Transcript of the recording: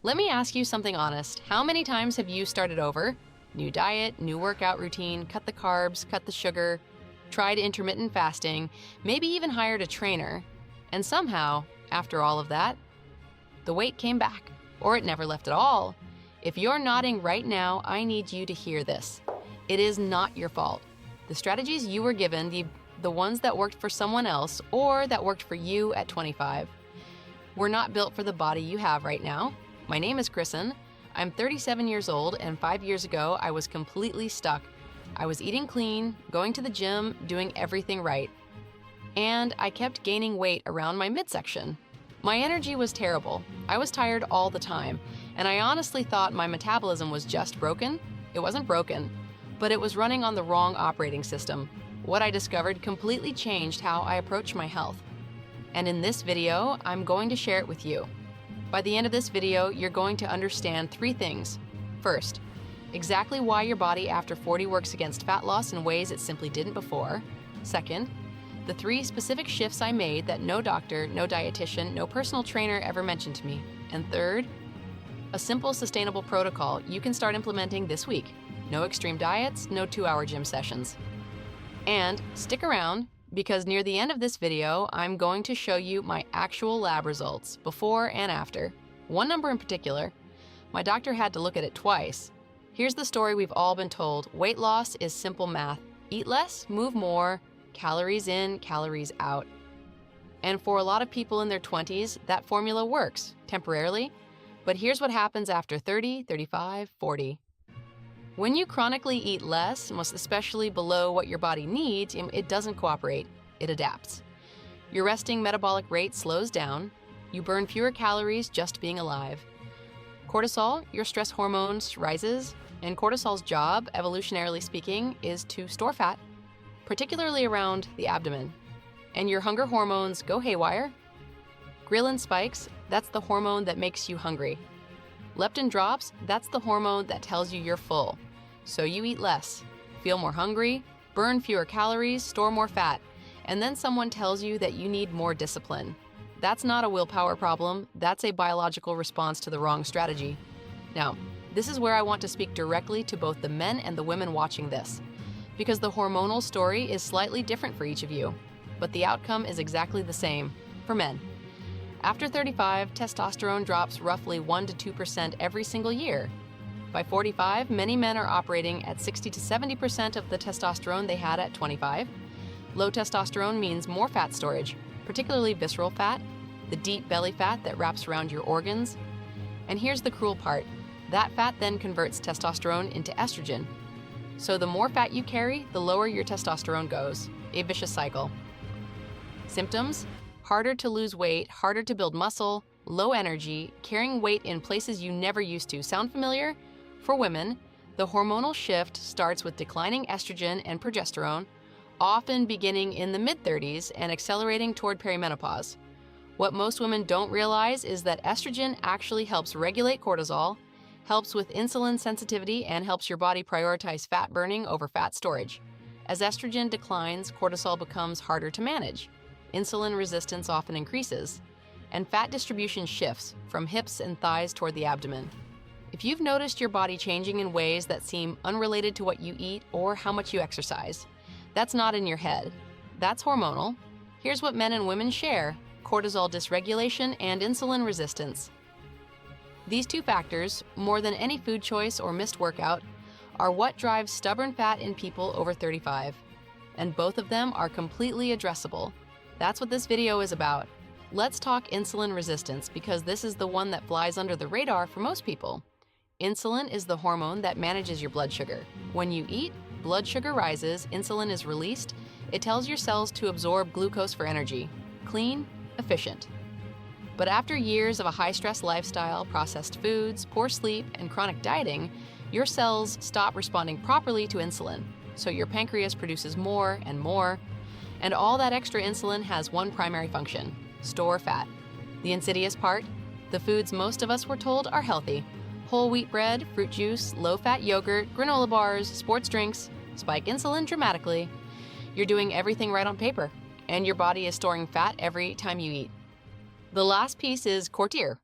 Let me ask you something honest. How many times have you started over? New diet, new workout routine, cut the carbs, cut the sugar, tried intermittent fasting, maybe even hired a trainer. And somehow, after all of that, the weight came back, or it never left at all. If you're nodding right now, I need you to hear this. It is not your fault. The strategies you were given, the ones that worked for someone else or that worked for you at 25, were not built for the body you have right now. My name is Kristen. I'm 37 years old, and 5 years ago, I was completely stuck. I was eating clean, going to the gym, doing everything right. And I kept gaining weight around my midsection. My energy was terrible. I was tired all the time, and I honestly thought my metabolism was just broken. It wasn't broken, but it was running on the wrong operating system. What I discovered completely changed how I approach my health. And in this video, I'm going to share it with you. By the end of this video, you're going to understand 3 things. First, exactly why your body after 40 works against fat loss in ways it simply didn't before. Second, the 3 specific shifts I made that no doctor, no dietitian, no personal trainer ever mentioned to me. And third, a simple, sustainable protocol you can start implementing this week. No extreme diets, no 2-hour gym sessions. And stick around, because near the end of this video, I'm going to show you my actual lab results, before and after. One number in particular, my doctor had to look at it twice. Here's the story we've all been told. Weight loss is simple math. Eat less, move more, calories in, calories out. And for a lot of people in their 20s, that formula works, temporarily. But here's what happens after 30, 35, 40. When you chronically eat less, most especially below what your body needs, it doesn't cooperate, it adapts. Your resting metabolic rate slows down, you burn fewer calories just being alive. Cortisol, your stress hormone, rises, and cortisol's job, evolutionarily speaking, is to store fat, particularly around the abdomen. And your hunger hormones go haywire. Ghrelin spikes, that's the hormone that makes you hungry. Leptin drops, that's the hormone that tells you you're full. So you eat less, feel more hungry, burn fewer calories, store more fat, and then someone tells you that you need more discipline. That's not a willpower problem, that's a biological response to the wrong strategy. Now, this is where I want to speak directly to both the men and the women watching this, because the hormonal story is slightly different for each of you, but the outcome is exactly the same for men. After 35, testosterone drops roughly 1 to 2% every single year. By 45, many men are operating at 60 to 70% of the testosterone they had at 25. Low testosterone means more fat storage, particularly visceral fat, the deep belly fat that wraps around your organs. And here's the cruel part. That fat then converts testosterone into estrogen. So the more fat you carry, the lower your testosterone goes. A vicious cycle. Symptoms? Harder to lose weight, harder to build muscle, low energy, carrying weight in places you never used to. Sound familiar? For women, the hormonal shift starts with declining estrogen and progesterone, often beginning in the mid-30s and accelerating toward perimenopause. What most women don't realize is that estrogen actually helps regulate cortisol, helps with insulin sensitivity, and helps your body prioritize fat burning over fat storage. As estrogen declines, cortisol becomes harder to manage. Insulin resistance often increases, and fat distribution shifts from hips and thighs toward the abdomen. If you've noticed your body changing in ways that seem unrelated to what you eat or how much you exercise, that's not in your head. That's hormonal. Here's what men and women share: cortisol dysregulation and insulin resistance. These 2 factors, more than any food choice or missed workout, are what drives stubborn fat in people over 35. And both of them are completely addressable. That's what this video is about. Let's talk insulin resistance, because this is the one that flies under the radar for most people. Insulin is the hormone that manages your blood sugar. When you eat, blood sugar rises, insulin is released. It tells your cells to absorb glucose for energy. Clean, efficient. But after years of a high-stress lifestyle, processed foods, poor sleep, and chronic dieting, your cells stop responding properly to insulin. So your pancreas produces more and more. And all that extra insulin has one primary function: store fat. The insidious part? The foods most of us were told are healthy. Whole wheat bread, fruit juice, low-fat yogurt, granola bars, sports drinks spike insulin dramatically. You're doing everything right on paper, and your body is storing fat every time you eat. The last piece is cortisol,